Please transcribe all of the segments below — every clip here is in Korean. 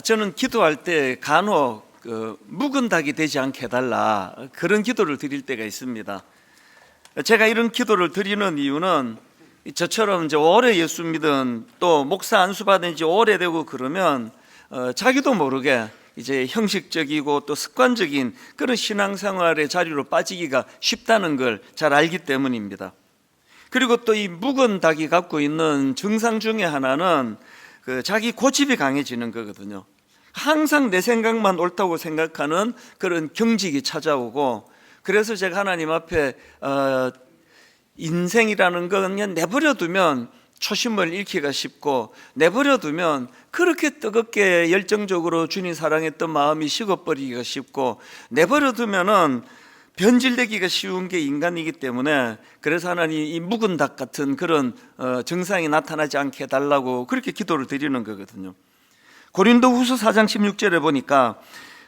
저는 기도할 때 간혹 묵은 닭이 되지 않게 해달라 그런 기도를 드릴 때가 있습니다. 제가 이런 기도를 드리는 이유는 저처럼 이제 오래 예수 믿은 또 목사 안수 받은 지 오래되고 그러면 자기도 모르게 이제 형식적이고 또 습관적인 그런 신앙생활의 자리로 빠지기가 쉽다는 걸 잘 알기 때문입니다. 그리고 또 이 묵은 닭이 갖고 있는 증상 중에 하나는 자기 고집이 강해지는 거거든요. 항상 내 생각만 옳다고 생각하는 그런 경직이 찾아오고, 그래서 제가 하나님 앞에 인생이라는 건 그냥 내버려두면 초심을 잃기가 쉽고, 내버려두면 그렇게 뜨겁게 열정적으로 주님 사랑했던 마음이 식어버리기가 쉽고, 내버려두면은 변질되기가 쉬운 게 인간이기 때문에, 그래서 하나님 이 묵은 닭 같은 그런 증상이 나타나지 않게 해달라고 그렇게 기도를 드리는 거거든요. 고린도후서 4장 16절에 보니까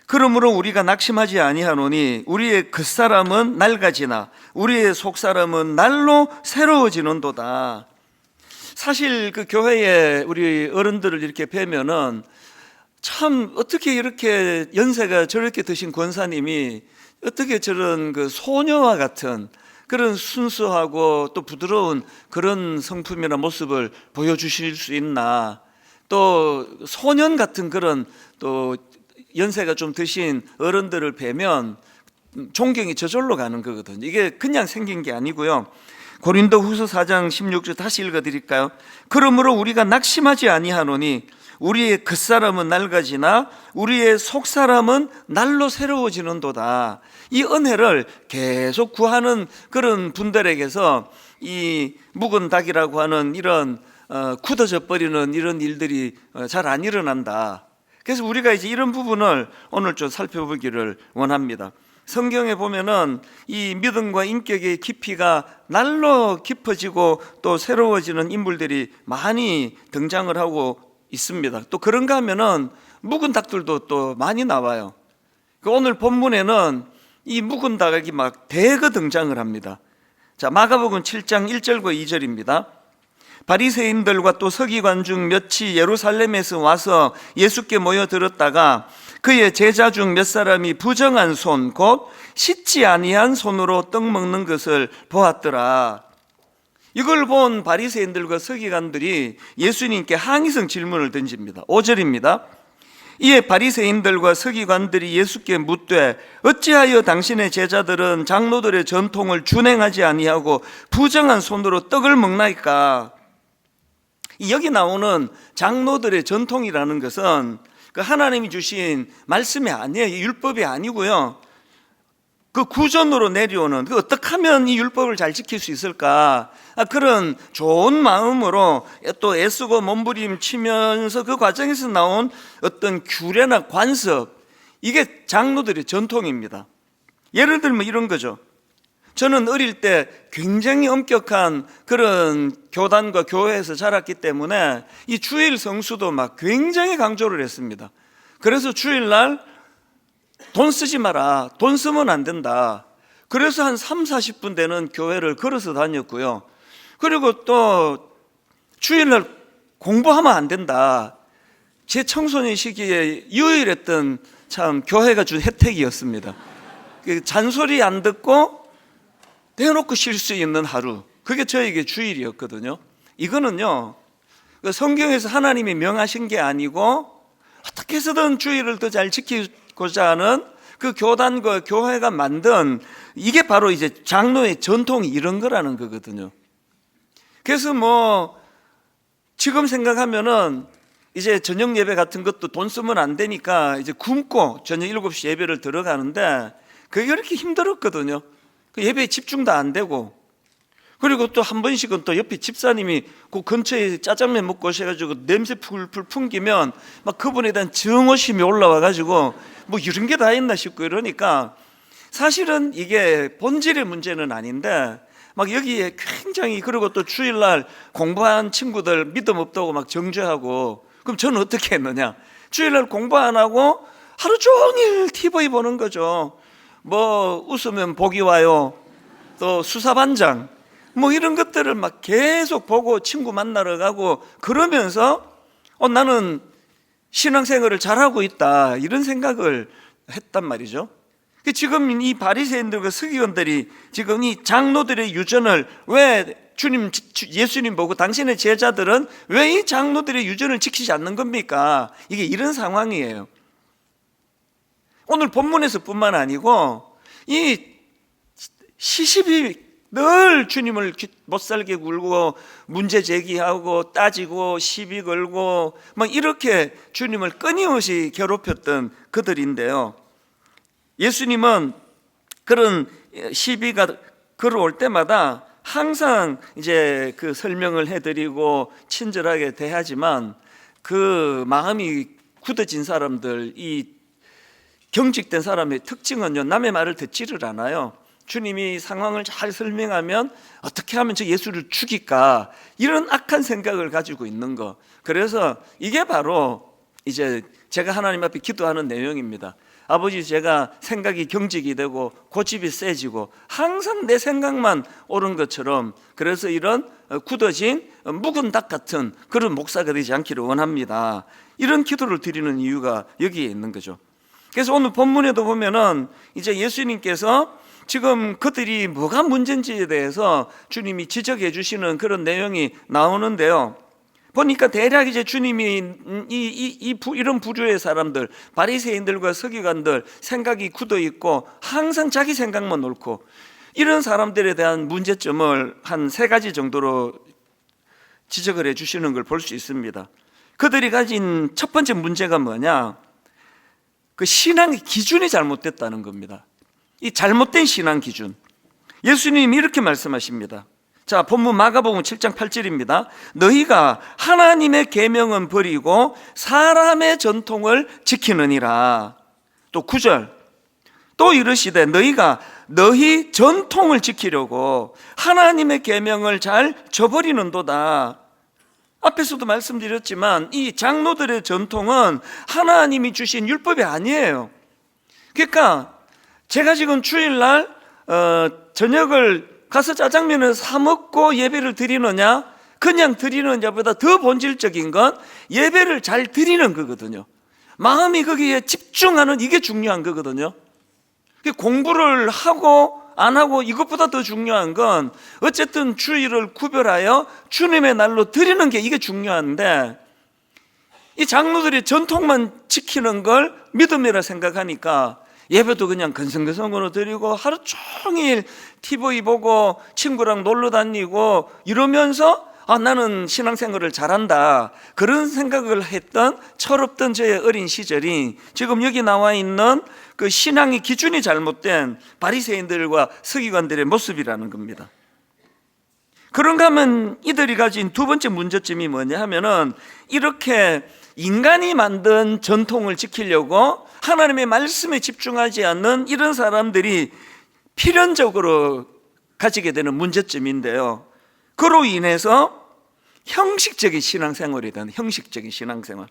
그러므로 우리가 낙심하지 아니하노니 우리의 겉사람은 낡아지나 우리의 속사람은 날로 새로워지는도다. 사실 그 교회에 우리 어른들을 이렇게 뵈면은 참 어떻게 이렇게 연세가 저렇게 드신 권사님이 어떻게 저런 그 소녀와 같은 그런 순수하고 또 부드러운 그런 성품이나 모습을 보여주실 수 있나, 또 소년 같은 그런 또 연세가 좀 드신 어른들을 뵈면 존경이 저절로 가는 거거든요. 이게 그냥 생긴 게 아니고요. 고린도후서 4장 16절 다시 읽어드릴까요? 그러므로 우리가 낙심하지 아니하노니 우리의 겉사람은 낡아지나 우리의 속사람은 날로 새로워지는도다. 이 은혜를 계속 구하는 그런 분들에게서 이 묵은 닭이라고 하는 이런 굳어져 버리는 이런 일들이 잘 안 일어난다. 그래서 우리가 이제 이런 부분을 오늘 좀 살펴보기를 원합니다. 성경에 보면은 이 믿음과 인격의 깊이가 날로 깊어지고 또 새로워지는 인물들이 많이 등장을 하고 있습니다. 또 그런가 하면은 묵은 닭들도 또 많이 나와요. 오늘 본문에는 이 묵은 닭이 막 대거 등장을 합니다. 자, 마가복음 7장 1절과 2절입니다. 바리새인들과 또 서기관 중 몇이 예루살렘에서 와서 예수께 모여들었다가 그의 제자 중 몇 사람이 부정한 손, 곧 씻지 아니한 손으로 떡 먹는 것을 보았더라. 이걸 본 바리새인들과 서기관들이 예수님께 항의성 질문을 던집니다. 5절입니다. 이에 바리새인들과 서기관들이 예수께 묻되 어찌하여 당신의 제자들은 장로들의 전통을 준행하지 아니하고 부정한 손으로 떡을 먹나이까? 여기 나오는 장로들의 전통이라는 것은 그 하나님이 주신 말씀이 아니에요. 율법이 아니고요. 그 구전으로 내려오는, 어떻게 하면 이 율법을 잘 지킬 수 있을까? 그런 좋은 마음으로 또 애쓰고 몸부림치면서 그 과정에서 나온 어떤 규례나 관습, 이게 장로들의 전통입니다. 예를 들면 이런 거죠. 저는 어릴 때 굉장히 엄격한 그런 교단과 교회에서 자랐기 때문에 이 주일 성수도 막 굉장히 강조를 했습니다. 그래서 주일날 돈 쓰지 마라, 돈 쓰면 안 된다. 그래서 한 30-40분 되는 교회를 걸어서 다녔고요. 그리고 또 주일날 공부하면 안 된다. 제 청소년 시기에 유일했던 참 교회가 준 혜택이었습니다. 잔소리 안 듣고 대놓고 쉴 수 있는 하루, 그게 저에게 주일이었거든요. 이거는요, 성경에서 하나님이 명하신 게 아니고 어떻게 해서든 주일을 더 잘 지키고자 하는 그 교단과 교회가 만든, 이게 바로 이제 장로의 전통이 이런 거라는 거거든요. 그래서 뭐 지금 생각하면은 이제 저녁 예배 같은 것도 돈 쓰면 안 되니까 이제 굶고 저녁 7시 예배를 들어가는데 그게 그렇게 힘들었거든요. 그 예배에 집중도 안 되고, 그리고 또 한 번씩은 또 옆에 집사님이 그 근처에 짜장면 먹고 오셔가지고 냄새 풀풀 풍기면 막 그분에 대한 정오심이 올라와가지고 뭐 이런 게 다 있나 싶고 이러니까, 사실은 이게 본질의 문제는 아닌데 막 여기에 굉장히, 그리고 또 주일날 공부한 친구들 믿음 없다고 막 정죄하고, 그럼 저는 어떻게 했느냐? 주일날 공부 안 하고 하루 종일 TV 보는 거죠. 뭐 웃으면 복이 와요, 또 수사반장, 뭐 이런 것들을 막 계속 보고 친구 만나러 가고 그러면서 나는 신앙생활을 잘하고 있다, 이런 생각을 했단 말이죠. 지금 이 바리새인들과 서기관들이 지금 이 장로들의 유전을 왜 예수님 보고 당신의 제자들은 왜 이 장로들의 유전을 지키지 않는 겁니까? 이게 이런 상황이에요. 오늘 본문에서 뿐만 아니고 이 시십이 늘 주님을 못살게 굴고 문제 제기하고 따지고 시비 걸고 막 이렇게 주님을 끊임없이 괴롭혔던 그들인데요, 예수님은 그런 시비가 걸어올 때마다 항상 이제 그 설명을 해드리고 친절하게 대하지만 그 마음이 굳어진 사람들, 이 경직된 사람의 특징은요, 남의 말을 듣지를 않아요. 주님이 상황을 잘 설명하면 어떻게 하면 저 예수를 죽일까, 이런 악한 생각을 가지고 있는 거. 그래서 이게 바로 이제 제가 하나님 앞에 기도하는 내용입니다. 아버지, 제가 생각이 경직이 되고 고집이 세지고 항상 내 생각만 옳은 것처럼, 그래서 이런 굳어진 묵은 닭 같은 그런 목사가 되지 않기를 원합니다. 이런 기도를 드리는 이유가 여기에 있는 거죠. 그래서 오늘 본문에도 보면은 이제 예수님께서 지금 그들이 뭐가 문제인지에 대해서 주님이 지적해 주시는 그런 내용이 나오는데요, 보니까 대략 이제 주님이 이런 부류의 사람들, 바리새인들과 서기관들, 생각이 굳어 있고 항상 자기 생각만 옳고, 이런 사람들에 대한 문제점을 한 3가지 정도로 지적을 해 주시는 걸 볼 수 있습니다. 그들이 가진 첫 번째 문제가 뭐냐? 그 신앙의 기준이 잘못됐다는 겁니다. 이 잘못된 신앙 기준. 예수님이 이렇게 말씀하십니다. 자, 본문 마가복음 7장 8절입니다. 너희가 하나님의 계명은 버리고 사람의 전통을 지키느니라. 또 9절. 또 이르시되 너희 전통을 지키려고 하나님의 계명을 잘 저버리는도다. 앞에서도 말씀드렸지만 이 장로들의 전통은 하나님이 주신 율법이 아니에요. 그러니까 제가 지금 주일날 저녁을 가서 짜장면을 사 먹고 예배를 드리느냐, 그냥 드리느냐보다 더 본질적인 건 예배를 잘 드리는 거거든요. 마음이 거기에 집중하는, 이게 중요한 거거든요. 공부를 하고 안 하고 이것보다 더 중요한 건 어쨌든 주일을 구별하여 주님의 날로 드리는 게, 이게 중요한데, 이 장로들이 전통만 지키는 걸 믿음이라 생각하니까 예배도 그냥 건성건성으로 드리고 하루 종일 TV 보고 친구랑 놀러 다니고 이러면서 나는 신앙생활을 잘한다, 그런 생각을 했던 철없던 저의 어린 시절이 지금 여기 나와 있는 그 신앙의 기준이 잘못된 바리새인들과 서기관들의 모습이라는 겁니다. 그런가 하면 이들이 가진 두 번째 문제점이 뭐냐 하면은, 이렇게 인간이 만든 전통을 지키려고 하나님의 말씀에 집중하지 않는 이런 사람들이 필연적으로 가지게 되는 문제점인데요, 그로 인해서 형식적인 신앙생활이 되는, 형식적인 신앙생활.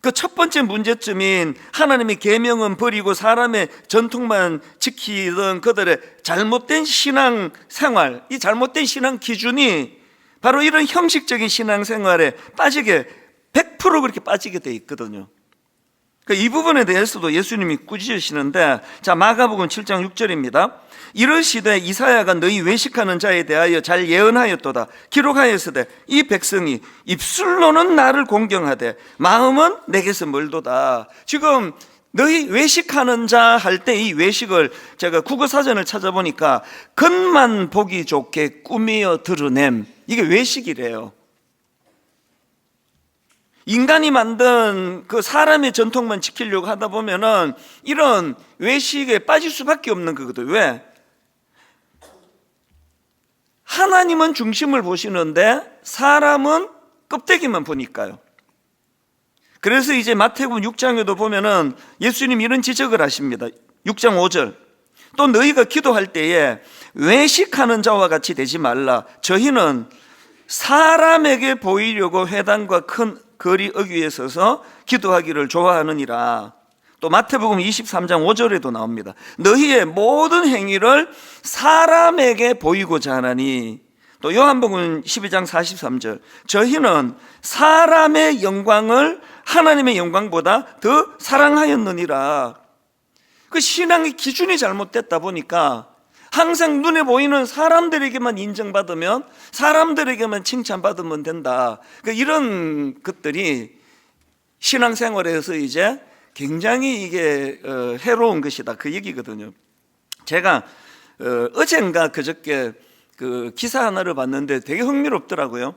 그 첫 번째 문제점인 하나님의 계명은 버리고 사람의 전통만 지키던 그들의 잘못된 신앙생활, 이 잘못된 신앙 기준이 바로 이런 형식적인 신앙생활에 빠지게 100% 그렇게 빠지게 돼 있거든요. 이 부분에 대해서도 예수님이 꾸짖으시는데, 자, 마가복음 7장 6절입니다. 이르시되 이사야가 너희 외식하는 자에 대하여 잘 예언하였도다. 기록하였으되 이 백성이 입술로는 나를 공경하되 마음은 내게서 멀도다. 지금 너희 외식하는 자 할 때 이 외식을 제가 국어사전을 찾아보니까 겉만 보기 좋게 꾸미어 드러냄, 이게 외식이래요. 인간이 만든 그 사람의 전통만 지키려고 하다 보면은 이런 외식에 빠질 수밖에 없는 거거든. 왜? 하나님은 중심을 보시는데 사람은 껍데기만 보니까요. 그래서 이제 마태복음 6장에도 보면은 예수님이 이런 지적을 하십니다. 6장 5절. 또 너희가 기도할 때에 외식하는 자와 같이 되지 말라. 저희는 사람에게 보이려고 회당과 큰 거리 어귀에 서서 기도하기를 좋아하느니라. 또 마태복음 23장 5절에도 나옵니다. 너희의 모든 행위를 사람에게 보이고자 하나니. 또 요한복음 12장 43절, 저희는 사람의 영광을 하나님의 영광보다 더 사랑하였느니라. 그 신앙의 기준이 잘못됐다 보니까 항상 눈에 보이는 사람들에게만 인정받으면, 사람들에게만 칭찬받으면 된다. 이런 것들이 신앙생활에서 이제 굉장히 이게 해로운 것이다, 그 얘기거든요. 제가 어젠가 그저께 그 기사 하나를 봤는데 되게 흥미롭더라고요.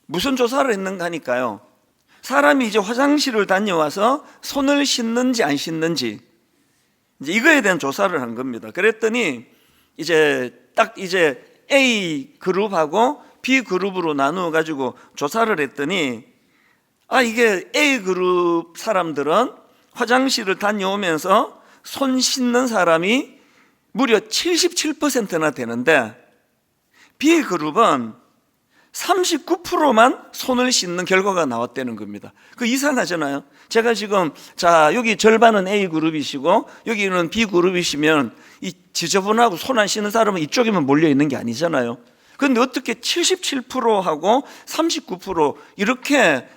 무슨 조사를 했는가 하니까요, 사람이 이제 화장실을 다녀와서 손을 씻는지 안 씻는지 이제 이거에 대한 조사를 한 겁니다. 그랬더니 이제 딱 이제 A 그룹하고 B 그룹으로 나누어 가지고 조사를 했더니, 이게 A 그룹 사람들은 화장실을 다녀오면서 손 씻는 사람이 무려 77%나 되는데, B 그룹은 39%만 손을 씻는 결과가 나왔다는 겁니다. 그 이상하잖아요. 제가 지금 여기 절반은 A 그룹이시고 여기는 B 그룹이시면 이 지저분하고 손 안 씻는 사람은 이쪽에만 몰려 있는 게 아니잖아요. 그런데 어떻게 77%하고 39% 이렇게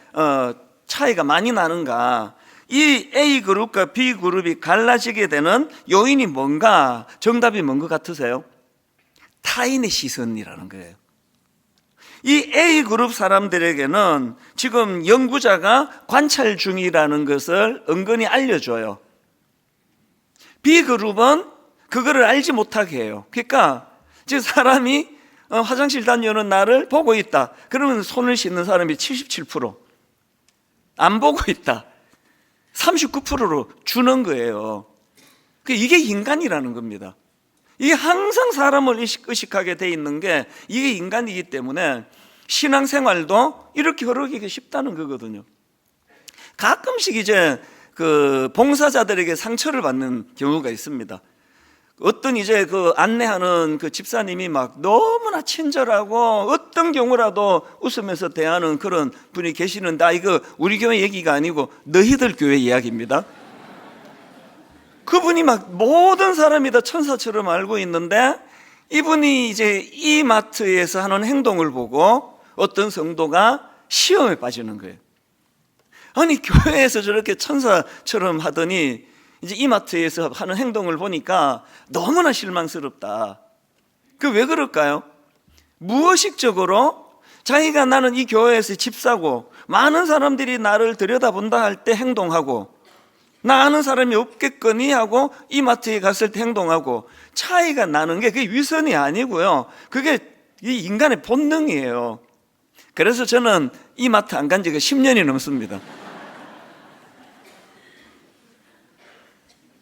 차이가 많이 나는가? 이 A 그룹과 B 그룹이 갈라지게 되는 요인이 뭔가? 정답이 뭔 것 같으세요? 타인의 시선이라는 거예요. 이 A 그룹 사람들에게는 지금 연구자가 관찰 중이라는 것을 은근히 알려줘요. B 그룹은 그거를 알지 못하게 해요. 그러니까 지금 사람이 화장실 다녀오는 나를 보고 있다. 그러면 손을 씻는 사람이 77%, 안 보고 있다 39%로 주는 거예요. 이게 인간이라는 겁니다. 이게 항상 사람을 의식하게 돼 있는 게 이게 인간이기 때문에 신앙생활도 이렇게 흐르기가 쉽다는 거거든요. 가끔씩 이제 그 봉사자들에게 상처를 받는 경우가 있습니다. 어떤 이제 그 안내하는 그 집사님이 막 너무나 친절하고 어떤 경우라도 웃으면서 대하는 그런 분이 계시는데, 이거 우리 교회 얘기가 아니고 너희들 교회 이야기입니다. 그분이 막 모든 사람이 다 천사처럼 알고 있는데, 이분이 이제 이마트에서 하는 행동을 보고 어떤 성도가 시험에 빠지는 거예요. 아니, 교회에서 저렇게 천사처럼 하더니 이제 이마트에서 하는 행동을 보니까 너무나 실망스럽다. 왜 그럴까요? 무의식적으로 자기가 나는 이 교회에서 집사고 많은 사람들이 나를 들여다본다 할 때 행동하고, 나 아는 사람이 없겠거니 하고 이마트에 갔을 때 행동하고, 차이가 나는 게 그게 위선이 아니고요, 그게 이 인간의 본능이에요. 그래서 저는 이마트 안 간 지가 10년이 넘습니다.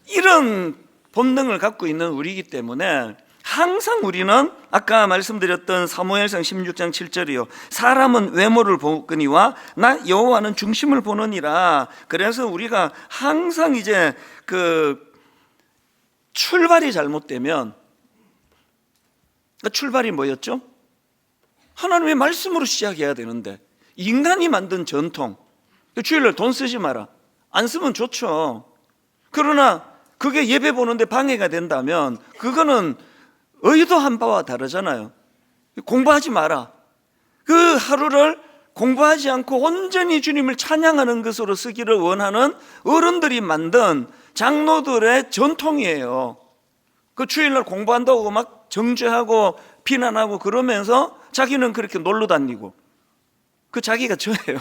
이런 본능을 갖고 있는 우리이기 때문에 항상 우리는 아까 말씀드렸던 사무엘상 16장 7절이요, 사람은 외모를 보거니와 나 여호와는 중심을 보느니라. 그래서 우리가 항상 이제 그 출발이 잘못되면, 출발이 뭐였죠? 하나님의 말씀으로 시작해야 되는데 인간이 만든 전통, 주일날 돈 쓰지 마라, 안 쓰면 좋죠. 그러나 그게 예배 보는데 방해가 된다면 그거는 의도한 바와 다르잖아요. 공부하지 마라, 그 하루를 공부하지 않고 온전히 주님을 찬양하는 것으로 쓰기를 원하는 어른들이 만든 장로들의 전통이에요. 그 주일날 공부한다고 막 정죄하고 비난하고 그러면서 자기는 그렇게 놀러 다니고, 자기가 저예요.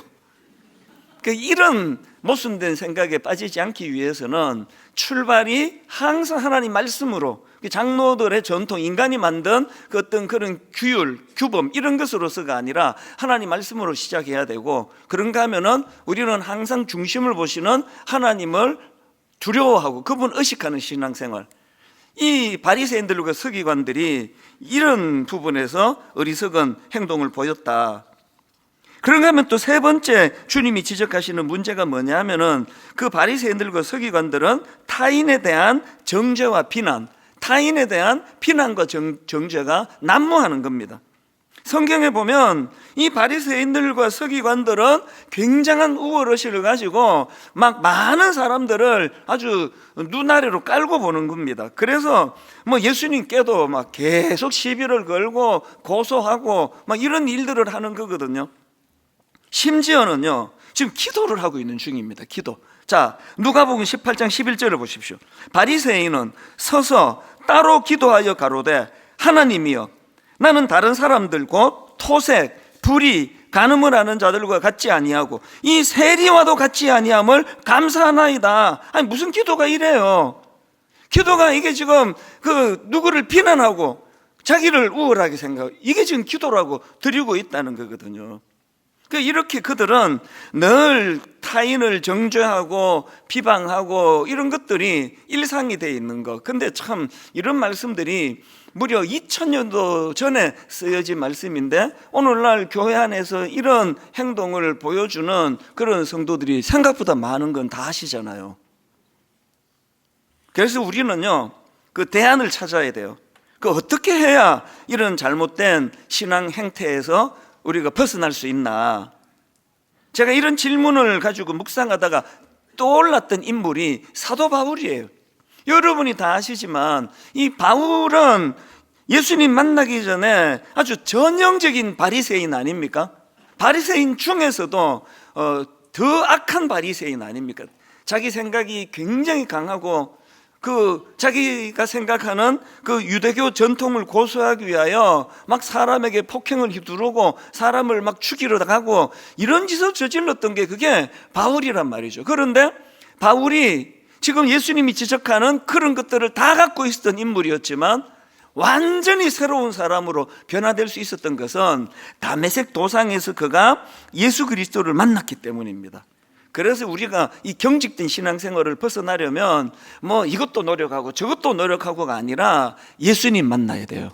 이런 모순된 생각에 빠지지 않기 위해서는 출발이 항상 하나님 말씀으로, 장로들의 전통, 인간이 만든 그 어떤 그런 규율, 규범 이런 것으로서가 아니라 하나님 말씀으로 시작해야 되고, 그런가 하면은 우리는 항상 중심을 보시는 하나님을 두려워하고 그분 의식하는 신앙생활, 이 바리새인들과 서기관들이 이런 부분에서 어리석은 행동을 보였다. 그런가 하면 또 세 번째 주님이 지적하시는 문제가 뭐냐 하면은, 그 바리새인들과 서기관들은 타인에 대한 정죄와 비난, 타인에 대한 비난과 정죄가 난무하는 겁니다. 성경에 보면 이 바리새인들과 서기관들은 굉장한 우월의식을 가지고 막 많은 사람들을 아주 눈아래로 깔고 보는 겁니다. 그래서 뭐 예수님께도 막 계속 시비를 걸고 고소하고 막 이런 일들을 하는 거거든요. 심지어는요, 지금 기도를 하고 있는 중입니다. 기도. 자, 누가복음 18장 11절을 보십시오. 바리새인은 서서 따로 기도하여 가로되, 하나님이여, 나는 다른 사람들 곧 토색, 불의, 간음을 하는 자들과 같지 아니하고 이 세리와도 같지 아니함을 감사하나이다. 아니, 무슨 기도가 이래요? 기도가 이게 지금 누구를 비난하고 자기를 우월하게 생각하고, 이게 지금 기도라고 드리고 있다는 거거든요. 이렇게 그들은 늘 타인을 정죄하고 비방하고 이런 것들이 일상이 되어 있는 것. 근데 참 이런 말씀들이 무려 2000년도 전에 쓰여진 말씀인데 오늘날 교회 안에서 이런 행동을 보여주는 그런 성도들이 생각보다 많은 건 다 아시잖아요. 그래서 우리는요, 그 대안을 찾아야 돼요. 어떻게 해야 이런 잘못된 신앙 행태에서 우리가 벗어날 수 있나? 제가 이런 질문을 가지고 묵상하다가 떠올랐던 인물이 사도 바울이에요. 여러분이 다 아시지만 이 바울은 예수님 만나기 전에 아주 전형적인 바리새인 아닙니까? 바리새인 중에서도 더 악한 바리새인 아닙니까? 자기 생각이 굉장히 강하고 자기가 생각하는 유대교 전통을 고수하기 위하여 막 사람에게 폭행을 휘두르고 사람을 막 죽이러 가고 이런 짓을 저질렀던 게 그게 바울이란 말이죠. 그런데 바울이 지금 예수님이 지적하는 그런 것들을 다 갖고 있었던 인물이었지만 완전히 새로운 사람으로 변화될 수 있었던 것은 다메섹 도상에서 그가 예수 그리스도를 만났기 때문입니다. 그래서 우리가 이 경직된 신앙생활을 벗어나려면 뭐 이것도 노력하고 저것도 노력하고가 아니라 예수님 만나야 돼요.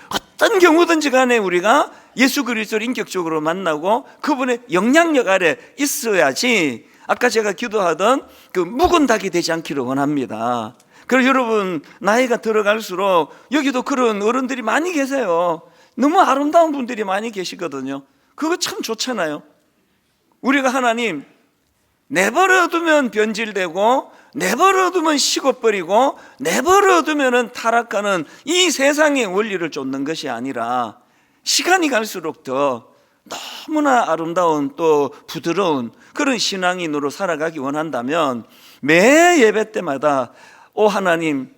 어떤 경우든지 간에 우리가 예수 그리스도를 인격적으로 만나고 그분의 영향력 아래 있어야지 아까 제가 기도하던 묵은 닭이 되지 않기를 원합니다. 그리고 여러분 나이가 들어갈수록 여기도 그런 어른들이 많이 계세요. 너무 아름다운 분들이 많이 계시거든요. 그거 참 좋잖아요. 우리가 하나님 내버려두면 변질되고 내버려두면 식어버리고 내버려두면 타락하는 이 세상의 원리를 쫓는 것이 아니라 시간이 갈수록 더 너무나 아름다운 또 부드러운 그런 신앙인으로 살아가기 원한다면 매 예배 때마다 오 하나님,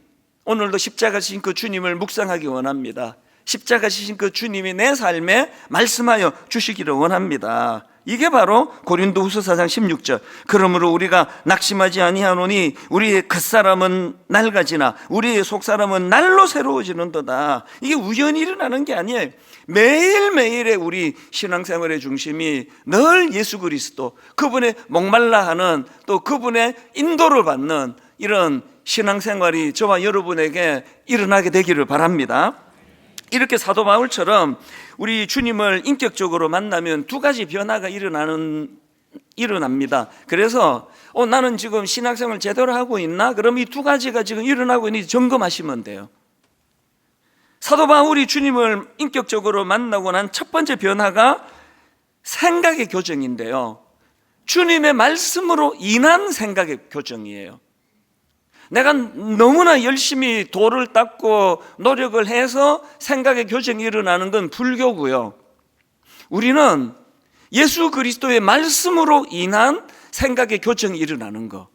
오늘도 십자가 지신 그 주님을 묵상하기 원합니다. 십자가 지신 그 주님이 내 삶에 말씀하여 주시기를 원합니다. 이게 바로 고린도후서 4장 16절. 그러므로 우리가 낙심하지 아니하노니 우리의 겉사람은 낡아지나 우리의 속사람은 날로 새로워지는도다. 이게 우연히 일어나는 게 아니에요. 매일매일의 우리 신앙생활의 중심이 늘 예수 그리스도, 그분의 목말라하는 또 그분의 인도를 받는 이런 신앙생활이 저와 여러분에게 일어나게 되기를 바랍니다. 이렇게 사도 바울처럼 우리 주님을 인격적으로 만나면 두 가지 변화가 일어납니다. 그래서 나는 지금 신앙생활을 제대로 하고 있나? 그럼 이 두 가지가 지금 일어나고 있는지 점검하시면 돼요. 사도 바울이 주님을 인격적으로 만나고 난 첫 번째 변화가 생각의 교정인데요, 주님의 말씀으로 인한 생각의 교정이에요. 내가 너무나 열심히 도를 닦고 노력을 해서 생각의 교정이 일어나는 건 불교고요. 우리는 예수 그리스도의 말씀으로 인한 생각의 교정이 일어나는 거.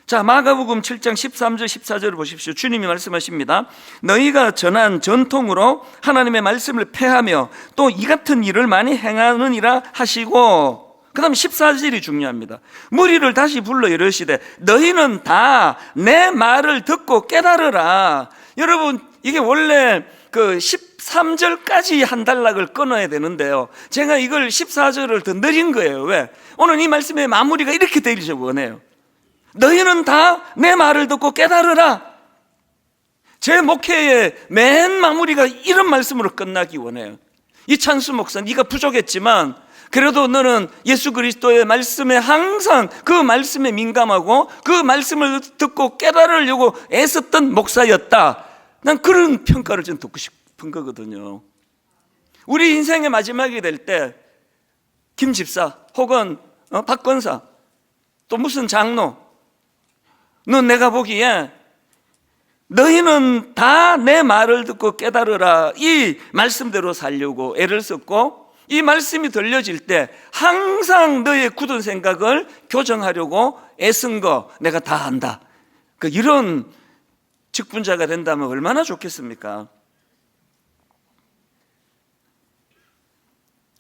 자, 마가복음 7장 13절 14절을 보십시오. 주님이 말씀하십니다. 너희가 전한 전통으로 하나님의 말씀을 폐하며 또 이 같은 일을 많이 행하느니라 하시고, 그 다음 14절이 중요합니다. 무리를 다시 불러 이르시되 너희는 다 내 말을 듣고 깨달으라. 여러분, 이게 원래 13절까지 한 단락을 끊어야 되는데요, 제가 이걸 14절을 더 느린 거예요. 왜? 오늘 이 말씀의 마무리가 이렇게 되기를 원해요. 너희는 다 내 말을 듣고 깨달으라. 제 목회의 맨 마무리가 이런 말씀으로 끝나기 원해요. 이찬수 목사, 네가 부족했지만 그래도 너는 예수 그리스도의 말씀에 항상 그 말씀에 민감하고 그 말씀을 듣고 깨달으려고 애썼던 목사였다. 난 그런 평가를 좀 듣고 싶은 거거든요. 우리 인생의 마지막이 될 때 김 집사 혹은 박 권사 또 무슨 장로, 너 내가 보기에 너희는 다 내 말을 듣고 깨달으라, 이 말씀대로 살려고 애를 썼고 이 말씀이 들려질 때 항상 너의 굳은 생각을 교정하려고 애쓴 거 내가 다 안다. 이런 직분자가 된다면 얼마나 좋겠습니까?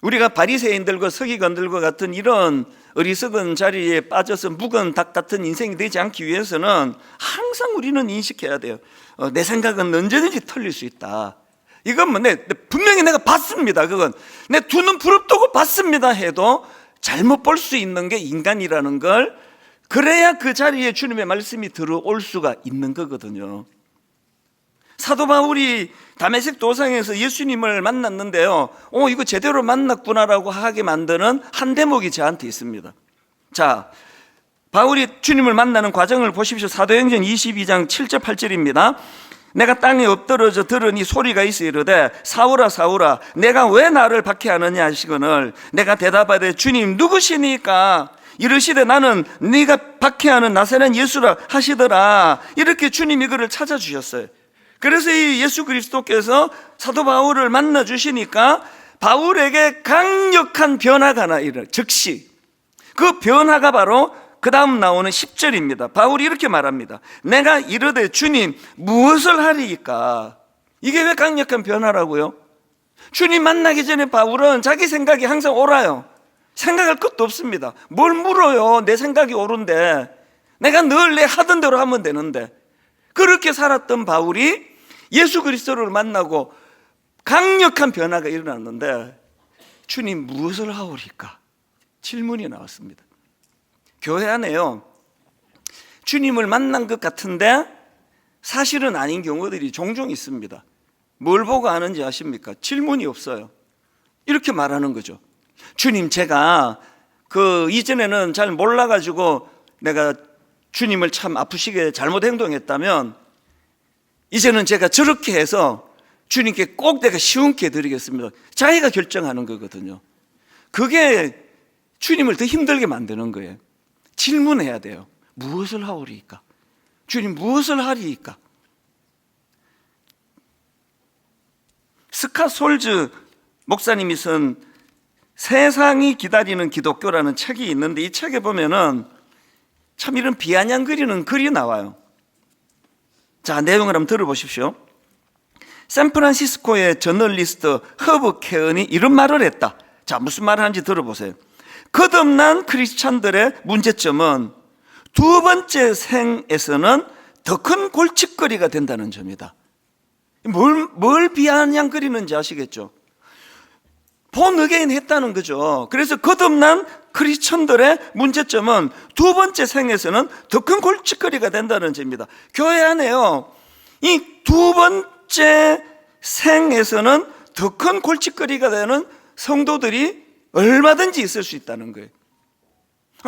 우리가 바리새인들과 서기관들과 같은 이런 어리석은 자리에 빠져서 묵은 닭 같은 인생이 되지 않기 위해서는 항상 우리는 인식해야 돼요. 내 생각은 언제든지 틀릴 수 있다. 이건 분명히 내가 봤습니다. 그건 내 두 눈 부릅뜨고 봤습니다 해도 잘못 볼 수 있는 게 인간이라는 걸, 그래야 그 자리에 주님의 말씀이 들어올 수가 있는 거거든요. 사도 바울이 다메섹 도상에서 예수님을 만났는데요, 이거 제대로 만났구나라고 하게 만드는 한 대목이 저한테 있습니다. 자, 바울이 주님을 만나는 과정을 보십시오. 사도행전 22장 7절 8절입니다. 내가 땅에 엎드러져 들으니 소리가 있어 이르되 사울아 사울아 내가 왜 나를 박해하느냐 하시거늘 내가 대답하되 주님 누구시니까? 이르시되 나는 네가 박해하는 나사렛 예수라 하시더라. 이렇게 주님이 그를 찾아주셨어요. 그래서 이 예수 그리스도께서 사도 바울을 만나 주시니까 바울에게 강력한 변화가 즉시 그 변화가 바로 그 다음 나오는 10절입니다. 바울이 이렇게 말합니다. 내가 이르되 주님 무엇을 하리이까? 이게 왜 강력한 변화라고요? 주님 만나기 전에 바울은 자기 생각이 항상 옳아요. 생각할 것도 없습니다. 뭘 물어요? 내 생각이 옳은데, 내가 늘 내 하던 대로 하면 되는데. 그렇게 살았던 바울이 예수 그리스도를 만나고 강력한 변화가 일어났는데 주님 무엇을 하오리까? 질문이 나왔습니다. 교회 안에요, 주님을 만난 것 같은데 사실은 아닌 경우들이 종종 있습니다. 뭘 보고 아는지 아십니까? 질문이 없어요. 이렇게 말하는 거죠. 주님, 제가 이전에는 잘 몰라가지고 내가 주님을 참 아프시게 잘못 행동했다면 이제는 제가 저렇게 해서 주님께 꼭 내가 시원케 드리겠습니다. 자기가 결정하는 거거든요. 그게 주님을 더 힘들게 만드는 거예요. 질문해야 돼요. 무엇을 하오리이까? 주님 무엇을 하리이까? 스캇 솔즈 목사님이 쓴 세상이 기다리는 기독교라는 책이 있는데, 이 책에 보면은 참 이런 비아냥거리는 글이 나와요. 자, 내용을 한번 들어보십시오. 샌프란시스코의 저널리스트 허브 케언이 이런 말을 했다. 자, 무슨 말을 하는지 들어보세요. 거듭난 크리스찬들의 문제점은 두 번째 생에서는 더 큰 골칫거리가 된다는 점이다. 뭘 비아냥거리는지 아시겠죠? 본 어게인 했다는 거죠. 그래서 거듭난 크리스천들의 문제점은 두 번째 생에서는 더 큰 골칫거리가 된다는 점입니다. 교회 안에요, 이 두 번째 생에서는 더 큰 골칫거리가 되는 성도들이 얼마든지 있을 수 있다는 거예요.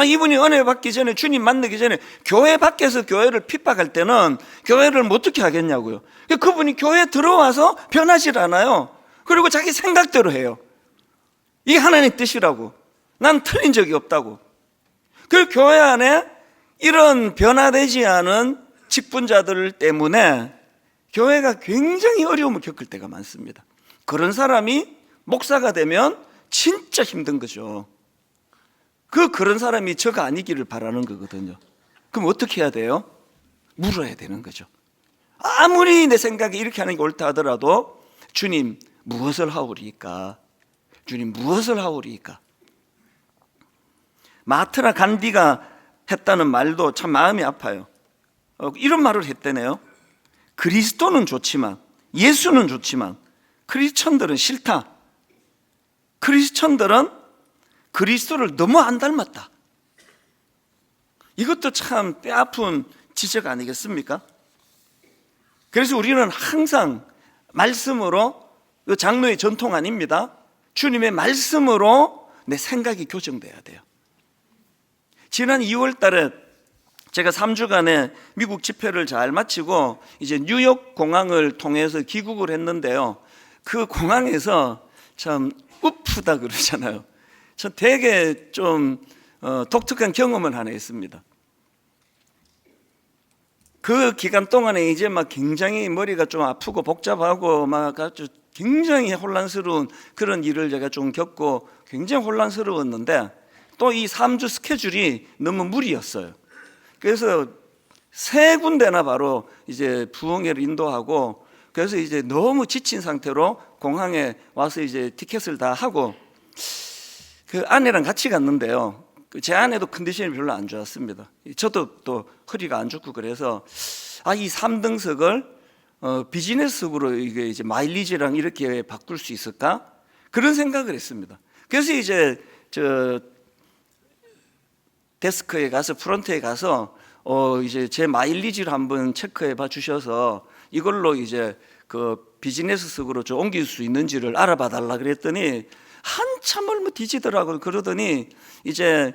이분이 은혜 받기 전에, 주님 만나기 전에 교회 밖에서 교회를 핍박할 때는 교회를 어떻게 하겠냐고요. 그분이 교회에 들어와서 변하질 않아요. 그리고 자기 생각대로 해요. 이게 하나님 뜻이라고, 난 틀린 적이 없다고. 그 교회 안에 이런 변화되지 않은 직분자들 때문에 교회가 굉장히 어려움을 겪을 때가 많습니다. 그런 사람이 목사가 되면 진짜 힘든 거죠. 그런 사람이 저가 아니기를 바라는 거거든요. 그럼 어떻게 해야 돼요? 물어야 되는 거죠. 아무리 내 생각에 이렇게 하는 게 옳다 하더라도 주님 무엇을 하오리이까? 주님 무엇을 하오리이까? 마하트마 간디가 했다는 말도 참 마음이 아파요. 이런 말을 했다네요. 그리스도는 좋지만, 예수는 좋지만 크리스천들은 싫다. 크리스천들은 그리스도를 너무 안 닮았다. 이것도 참 뼈아픈 지적 아니겠습니까? 그래서 우리는 항상 말씀으로, 장로의 전통 아닙니다. 주님의 말씀으로 내 생각이 교정돼야 돼요. 지난 2월 달에 제가 3주간의 미국 집회를 잘 마치고 이제 뉴욕 공항을 통해서 귀국을 했는데요, 그 공항에서 참 우프다 그러잖아요. 전 되게 좀 독특한 경험을 하나 했습니다. 그 기간 동안에 이제 막 굉장히 머리가 좀 아프고 복잡하고 막 아주 굉장히 혼란스러운 그런 일을 제가 좀 겪고 굉장히 혼란스러웠는데 또 이 3주 스케줄이 너무 무리였어요. 그래서 3군데나 바로 이제 부흥회를 인도하고 그래서 이제 너무 지친 상태로 공항에 와서 이제 티켓을 다 하고 그 아내랑 같이 갔는데요. 제 아내도 컨디션이 별로 안 좋았습니다. 저도 또 허리가 안 좋고 그래서 이 3등석을 비즈니스석으로 이제 마일리지랑 이렇게 바꿀 수 있을까? 그런 생각을 했습니다. 그래서 이제 저 데스크에 가서 프론트에 가서 이제 제 마일리지를 한번 체크해 봐 주셔서 이걸로 이제 그 비즈니스석으로 좀 옮길 수 있는지를 알아봐 달라 그랬더니 한참을 뭐 뒤지더라고요. 그러더니 이제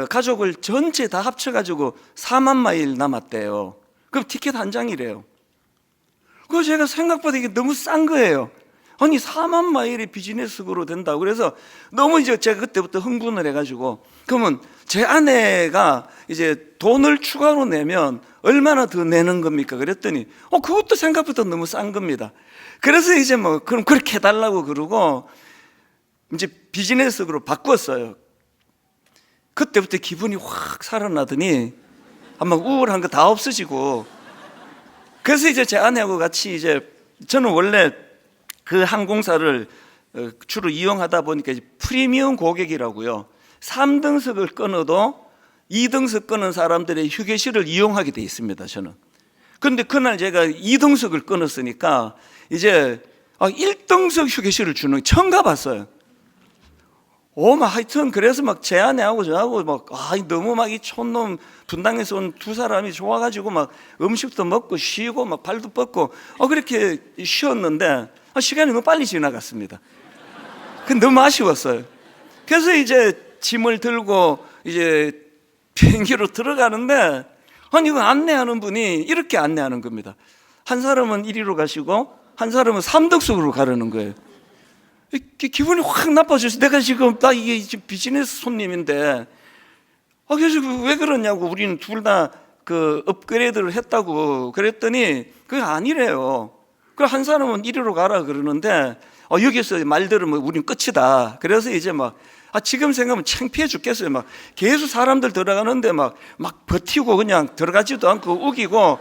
가족을 전체 다 합쳐가지고 4만 마일 남았대요. 그럼 티켓 한 장이래요. 그거 제가 생각보다 이게 너무 싼 거예요. 아니 4만 마일이 비즈니스석으로 된다고. 그래서 너무 이제 제가 그때부터 흥분을 해가지고 그러면 제 아내가 이제 돈을 추가로 내면 얼마나 더 내는 겁니까? 그랬더니 그것도 생각보다 너무 싼 겁니다. 그래서 이제 뭐 그럼 그렇게 해달라고 그러고 이제 비즈니스석으로 바꿨어요. 그때부터 기분이 확 살아나더니 아마 우울한 거 다 없어지고 그래서 이제 제 아내하고 같이 이제 저는 원래 그 항공사를 주로 이용하다 보니까 이제 프리미엄 고객이라고요. 3등석을 끊어도 2등석 끊은 사람들의 휴게실을 이용하게 돼 있습니다. 저는. 그런데 그날 제가 2등석을 끊었으니까 이제 1등석 휴게실을 주는 처음 가봤어요. 하여튼 그래서 막 제 아내하고 저하고 막 너무 막 이 촌놈 분당에서 온 두 사람이 좋아가지고 막 음식도 먹고 쉬고 막 발도 뻗고 그렇게 쉬었는데 시간이 너무 빨리 지나갔습니다. 그 너무 아쉬웠어요. 그래서 이제 짐을 들고 이제 비행기로 들어가는데 이거 안내하는 분이 이렇게 안내하는 겁니다. 한 사람은 1위로 가시고 한 사람은 3등석으로 가려는 거예요. 기분이 확 나빠져서 내가 지금 이게 지금 비즈니스 손님인데 그래서 왜 그러냐고 우리는 둘 다 그 업그레이드를 했다고 그랬더니 그게 아니래요. 그 한 사람은 1위로 가라 그러는데 여기서 말 들으면 우린 끝이다. 그래서 이제 막 지금 생각하면 창피해 죽겠어요. 막 계속 사람들 들어가는데 막 버티고 그냥 들어가지도 않고 우기고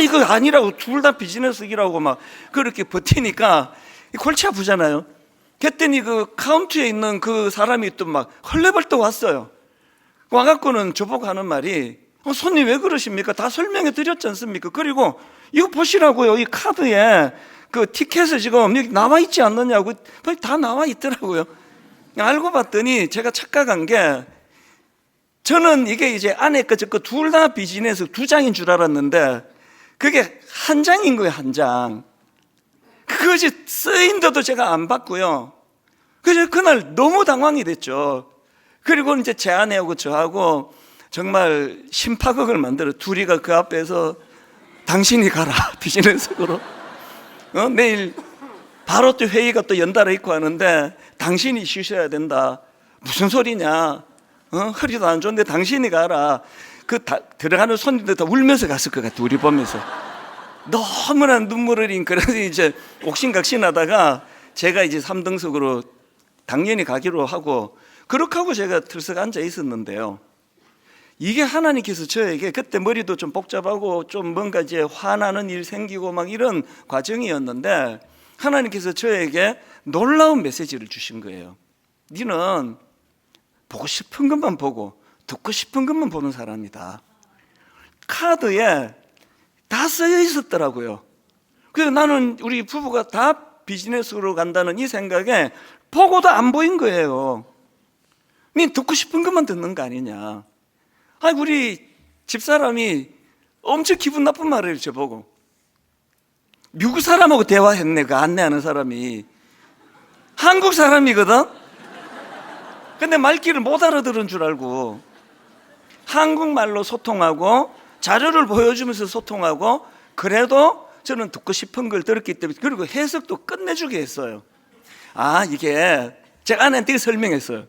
이거 아니라고 둘 다 비즈니스이라고 막 그렇게 버티니까 골치 아프잖아요. 그랬더니 그 카운트에 있는 그 사람이 또 막 헐레벌떡 왔어요. 와갖고는 저보고 하는 말이 손님 왜 그러십니까? 다 설명해 드렸지 않습니까? 그리고 이거 보시라고요. 이 카드에 그 티켓을 지금 여기 나와 있지 않느냐고. 다 나와 있더라고요. 알고 봤더니 제가 착각한 게 저는 이게 이제 안에 거 둘 다 비즈니스 2장인 줄 알았는데 그게 한 장인 거예요. 한 장. 그것이 쓰인데도 제가 안 봤고요. 그래서 그날 너무 당황이 됐죠. 그리고 이제 제 아내하고 저하고 정말 심파극을 만들어 둘이가 그 앞에서 당신이 가라 비즈니스석으로. 내일 바로 또 회의가 또 연달아 있고 하는데 당신이 쉬셔야 된다. 무슨 소리냐? 허리도 안 좋은데 당신이 가라. 들어가는 손님들 다 울면서 갔을 것 같아. 우리 보면서. 너무나 눈물을 흘린. 그래서 이제 옥신각신하다가 제가 이제 3등석으로 당연히 가기로 하고 그렇게 하고 제가 들썩 앉아 있었는데요. 이게 하나님께서 저에게 그때 머리도 좀 복잡하고 좀 뭔가 이제 화나는 일 생기고 막 이런 과정이었는데 하나님께서 저에게 놀라운 메시지를 주신 거예요. 너는 보고 싶은 것만 보고 듣고 싶은 것만 보는 사람이다. 카드에 다 쓰여 있었더라고요. 그래서 나는 우리 부부가 다 비즈니스로 간다는 이 생각에 보고도 안 보인 거예요. 니 듣고 싶은 것만 듣는 거 아니냐. 우리 집사람이 엄청 기분 나쁜 말을 해요. 저보고 미국 사람하고 대화했네. 그 안내하는 사람이 한국 사람이거든. 근데 말귀를 못 알아들은 줄 알고 한국말로 소통하고 자료를 보여주면서 소통하고 그래도 저는 듣고 싶은 걸 들었기 때문에 그리고 해석도 끝내주게 했어요. 이게 제가 아내한테 설명했어요.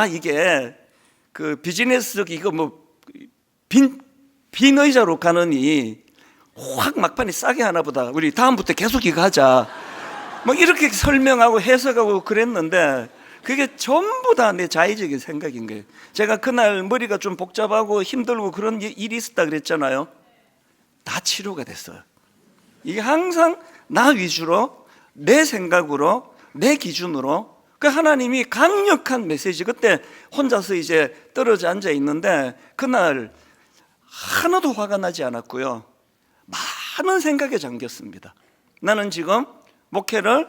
이게 그 비즈니스 이거 뭐 빈 의자로 가느니 확 막판에 싸게 하나 보다. 우리 다음부터 계속 이거 하자. 뭐 이렇게 설명하고 해석하고 그랬는데 그게 전부 다 내 자의적인 생각인 거예요. 제가 그날 머리가 좀 복잡하고 힘들고 그런 일이 있었다 그랬잖아요. 다 치료가 됐어요. 이게 항상 나 위주로, 내 생각으로, 내 기준으로, 그 하나님이 강력한 메시지. 그때 혼자서 이제 떨어져 앉아 있는데 그날 하나도 화가 나지 않았고요. 많은 생각에 잠겼습니다. 나는 지금 목회를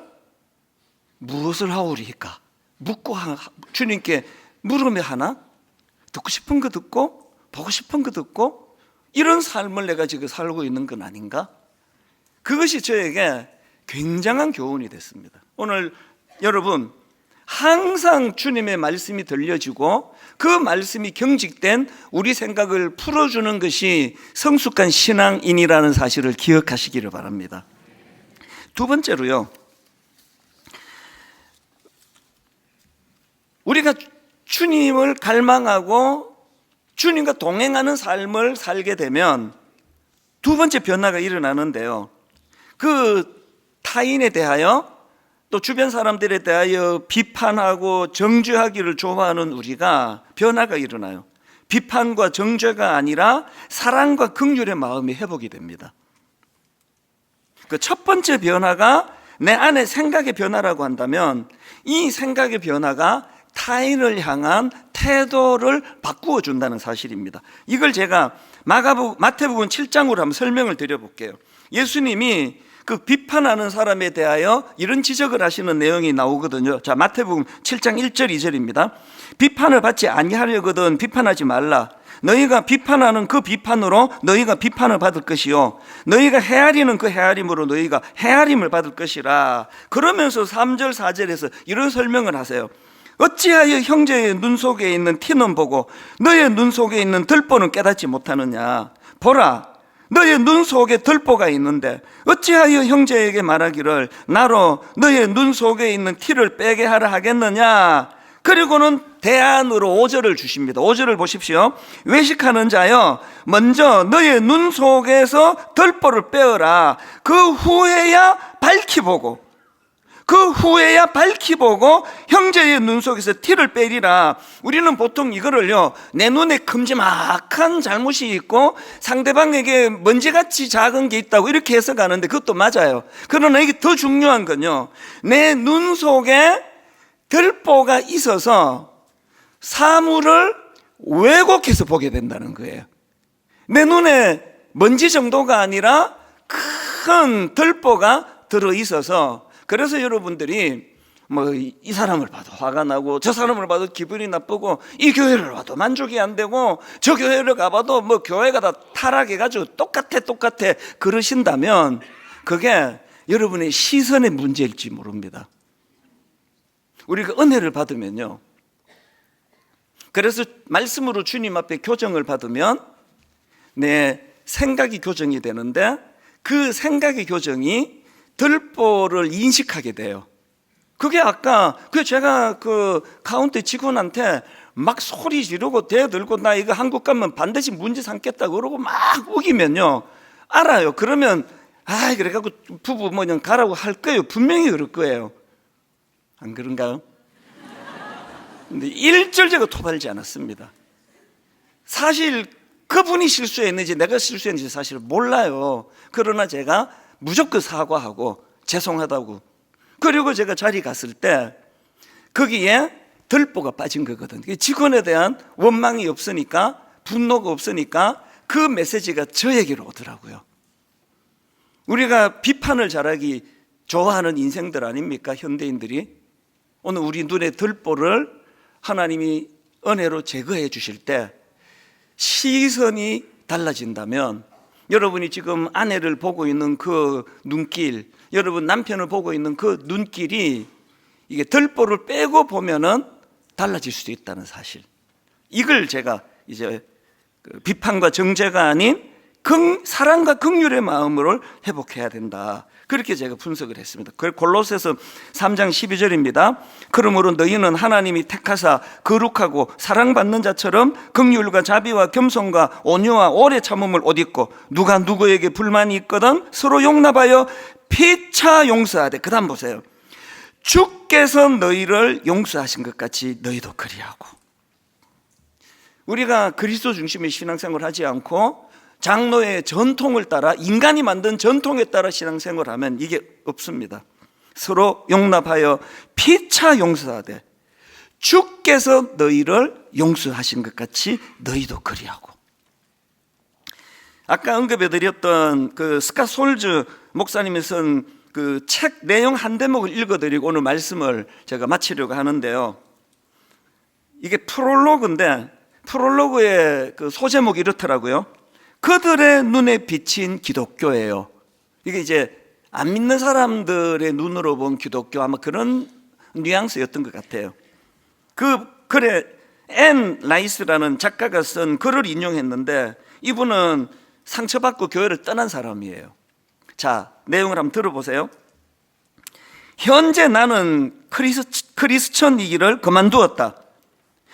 무엇을 하오리까? 묻고 주님께 물으며 하나? 듣고 싶은 거 듣고 보고 싶은 거 듣고 이런 삶을 내가 지금 살고 있는 건 아닌가? 그것이 저에게 굉장한 교훈이 됐습니다. 오늘 여러분 항상 주님의 말씀이 들려지고 그 말씀이 경직된 우리 생각을 풀어주는 것이 성숙한 신앙인이라는 사실을 기억하시기를 바랍니다. 두 번째로요, 우리가 주님을 갈망하고 주님과 동행하는 삶을 살게 되면 두 번째 변화가 일어나는데요, 그 타인에 대하여 또 주변 사람들에 대하여 비판하고 정죄하기를 좋아하는 우리가 변화가 일어나요. 비판과 정죄가 아니라 사랑과 긍휼의 마음이 회복이 됩니다. 그 첫 번째 변화가 내 안의 생각의 변화라고 한다면 이 생각의 변화가 타인을 향한 태도를 바꾸어 준다는 사실입니다. 이걸 제가 마태복음 7장으로 한번 설명을 드려볼게요. 예수님이 그 비판하는 사람에 대하여 이런 지적을 하시는 내용이 나오거든요. 자, 마태복음 7장 1절 2절입니다. 비판을 받지 아니하려거든 비판하지 말라. 너희가 비판하는 그 비판으로 너희가 비판을 받을 것이요 너희가 헤아리는 그 헤아림으로 너희가 헤아림을 받을 것이라. 그러면서 3절 4절에서 이런 설명을 하세요. 어찌하여 형제의 눈 속에 있는 티는 보고 너의 눈 속에 있는 들보는 깨닫지 못하느냐. 보라, 너의 눈 속에 들보가 있는데 어찌하여 형제에게 말하기를 나로 너의 눈 속에 있는 티를 빼게 하라 하겠느냐. 그리고는 대안으로 5절을 주십니다. 5절을 보십시오. 외식하는 자여, 먼저 너의 눈 속에서 들보를 빼어라. 그 후에야 밝히 보고 형제의 눈 속에서 티를 빼리라. 우리는 보통 이거를요, 내 눈에 큼지막한 잘못이 있고 상대방에게 먼지같이 작은 게 있다고 이렇게 해석하는데 그것도 맞아요. 그러나 이게 더 중요한 건요, 내 눈 속에 들보가 있어서 사물을 왜곡해서 보게 된다는 거예요. 내 눈에 먼지 정도가 아니라 큰 들보가 들어있어서, 그래서 여러분들이 뭐 이 사람을 봐도 화가 나고 저 사람을 봐도 기분이 나쁘고 이 교회를 봐도 만족이 안 되고 저 교회를 가봐도 뭐 교회가 다 타락해가지고 똑같아 그러신다면 그게 여러분의 시선의 문제일지 모릅니다. 우리가 은혜를 받으면요, 그래서 말씀으로 주님 앞에 교정을 받으면 내 생각이 교정이 되는데 그 생각의 교정이 들보를 인식하게 돼요. 그게 아까 제가 그 카운터 직원한테 막 소리 지르고 대들고 나 이거 한국 가면 반드시 문제 삼겠다 그러고 막 우기면요, 알아요. 그러면 그래갖고 부부 뭐냐 가라고 할 거예요. 분명히 그럴 거예요. 안 그런가요? 근데 일절 제가 토달지 않았습니다. 사실 그분이 실수했는지 내가 실수했는지 사실 몰라요. 그러나 제가 무조건 사과하고 죄송하다고, 그리고 제가 자리 갔을 때 거기에 들보가 빠진 거거든. 직원에 대한 원망이 없으니까, 분노가 없으니까 그 메시지가 저에게로 오더라고요. 우리가 비판을 잘하기 좋아하는 인생들 아닙니까, 현대인들이? 오늘 우리 눈의 들보를 하나님이 은혜로 제거해 주실 때 시선이 달라진다면, 여러분이 지금 아내를 보고 있는 그 눈길, 여러분 남편을 보고 있는 그 눈길이 이게 들보를 빼고 보면은 달라질 수도 있다는 사실, 이걸 제가 이제 비판과 정죄가 아닌 사랑과 긍휼의 마음을 회복해야 된다. 그렇게 제가 분석을 했습니다. 그 골로새서 3장 12절입니다. 그러므로 너희는 하나님이 택하사 거룩하고 사랑받는 자처럼 긍휼과 자비와 겸손과 온유와 오래 참음을 옷 입고 누가 누구에게 불만이 있거든 서로 용납하여 피차 용서하되. 그 다음 보세요. 주께서 너희를 용서하신 것 같이 너희도 그리하고. 우리가 그리스도 중심의 신앙생활을 하지 않고 장로의 전통을 따라, 인간이 만든 전통에 따라 신앙생활을 하면 이게 없습니다. 서로 용납하여 피차 용서하되 주께서 너희를 용서하신 것 같이 너희도 그리하고. 아까 언급해드렸던 그 스캇 솔즈 목사님이 쓴 그 책 내용 한 대목을 읽어드리고 오늘 말씀을 제가 마치려고 하는데요. 이게 프롤로그인데 프롤로그의 그 소제목이 이렇더라고요. 그들의 눈에 비친 기독교예요. 이게 이제 안 믿는 사람들의 눈으로 본 기독교, 아마 그런 뉘앙스였던 것 같아요. 그 글에 앤 라이스라는 작가가 쓴 글을 인용했는데 이분은 상처받고 교회를 떠난 사람이에요. 자, 내용을 한번 들어보세요. 현재 나는 크리스천이기를 그만두었다.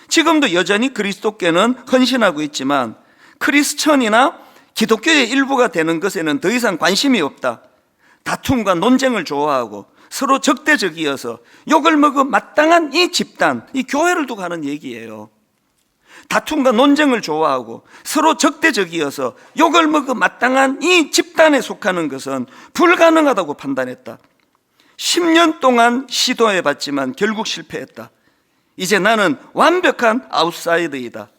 지금도 여전히 그리스도께는 헌신하고 있지만 크리스천이나 기독교의 일부가 되는 것에는 더 이상 관심이 없다. 다툼과 논쟁을 좋아하고 서로 적대적이어서 욕을 먹어 마땅한 이 집단, 이 교회를 두고 하는 얘기예요. 다툼과 논쟁을 좋아하고 서로 적대적이어서 욕을 먹어 마땅한 이 집단에 속하는 것은 불가능하다고 판단했다. 10년 동안 시도해봤지만 결국 실패했다. 이제 나는 완벽한 아웃사이더이다.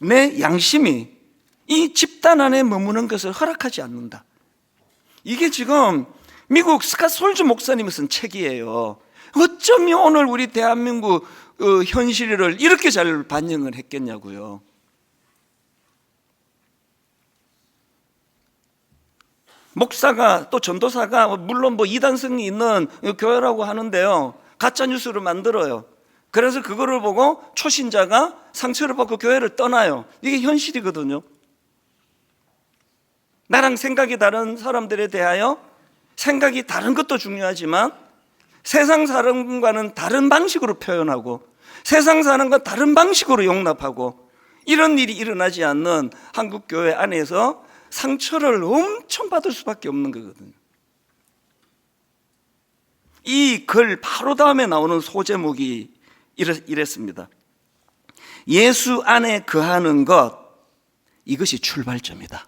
내 양심이 이 집단 안에 머무는 것을 허락하지 않는다. 이게 지금 미국 스캇 솔즈 목사님이 쓴 책이에요. 어쩌면 오늘 우리 대한민국 현실을 이렇게 잘 반영을 했겠냐고요. 목사가 또 전도사가 물론 뭐 이단성이 있는 교회라고 하는데요, 가짜 뉴스를 만들어요. 그래서 그거를 보고 초신자가 상처를 받고 교회를 떠나요. 이게 현실이거든요. 나랑 생각이 다른 사람들에 대하여 생각이 다른 것도 중요하지만 세상 사람과는 다른 방식으로 표현하고 세상 사람과 다른 방식으로 용납하고, 이런 일이 일어나지 않는 한국 교회 안에서 상처를 엄청 받을 수밖에 없는 거거든요. 이 글 바로 다음에 나오는 소제목이 이랬습니다. 예수 안에 거하는 것, 이것이 출발점이다.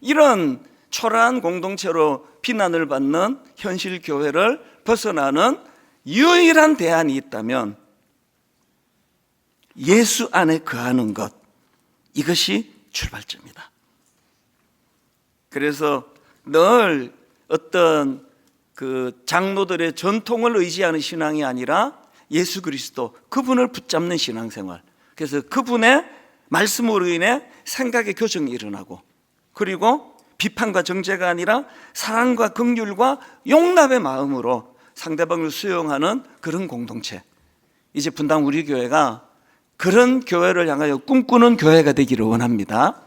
이런 초라한 공동체로 비난을 받는 현실 교회를 벗어나는 유일한 대안이 있다면 예수 안에 거하는 것, 이것이 출발점이다. 그래서 늘 어떤 그 장로들의 전통을 의지하는 신앙이 아니라 예수 그리스도, 그분을 붙잡는 신앙생활. 그래서 그분의 말씀으로 인해 생각의 교정이 일어나고, 그리고 비판과 정죄가 아니라 사랑과 긍휼과 용납의 마음으로 상대방을 수용하는 그런 공동체. 이제 분당 우리 교회가 그런 교회를 향하여 꿈꾸는 교회가 되기를 원합니다.